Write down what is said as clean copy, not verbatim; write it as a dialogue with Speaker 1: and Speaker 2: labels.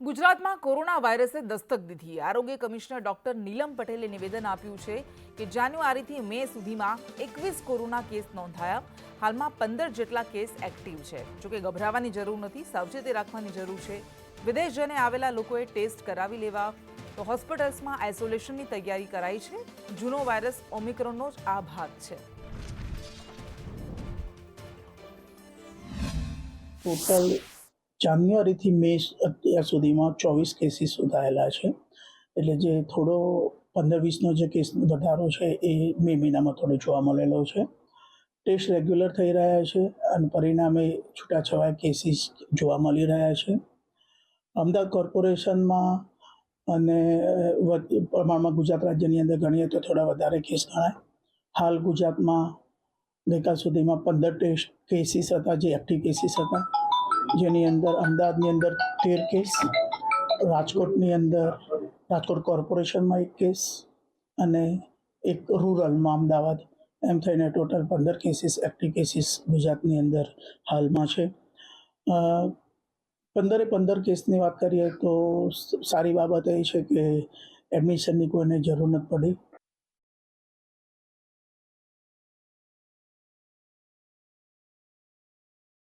Speaker 1: ગુજરાતમાં કોરોના વાયરસે દસ્તક દીધી। આરોગ્ય કમિશનર ડોક્ટર નીલમ પટેલે નિવેદન આપ્યું છે કે જાન્યુઆરીથી મે સુધીમાં 21 કોરોના કેસ નોંધાયા। હાલમાં 15 જેટલા કેસ એક્ટિવ છે। જોકે ગભરાવાની જરૂર નથી, સાવચેતી રાખવાની જરૂર છે। વિદેશ જઈને આવેલા લોકોએ ટેસ્ટ કરાવી લેવા, તો હોસ્પિટલ્સમાં આઇસોલેશનની તૈયારી કરાઈ છે। જૂનો વાયરસ ઓમિક્રોનનો જ આ ભાગ છે।
Speaker 2: ટોટલ જાન્યુઆરીથી મે અત્યાર સુધીમાં 24 કેસીસ નોંધાયેલા છે। એટલે જે થોડો 15-20નો જે કેસ વધારો છે એ મે મહિનામાં થોડો જોવા મળેલો છે। ટેસ્ટ રેગ્યુલર થઈ રહ્યા છે અને પરિણામે છૂટાછવાયા કેસીસ જોવા મળી રહ્યા છે। અમદાવાદ કોર્પોરેશનમાં અને પ્રમાણમાં ગુજરાત રાજ્યની અંદર ગણીએ તો થોડા વધારે કેસ ગણાય। હાલ ગુજરાતમાં ગઈકાલ સુધીમાં 15 કેસીસ હતા, જે એક્ટિવ કેસીસ હતા, જેની અંદર અમદાવાદની અંદર 13 કેસ, રાજકોટની અંદર રાજકોટ કોર્પોરેશનમાં 1 કેસ અને એક રૂરલમાં અમદાવાદ, એમ થઈને ટોટલ 15 કેસીસ એક્ટિવ કેસીસ ગુજરાતની અંદર હાલમાં છે। 15 કેસની વાત કરીએ તો સારી બાબત એ છે કે એડમિશનની કોઈને જરૂર નથી પડી।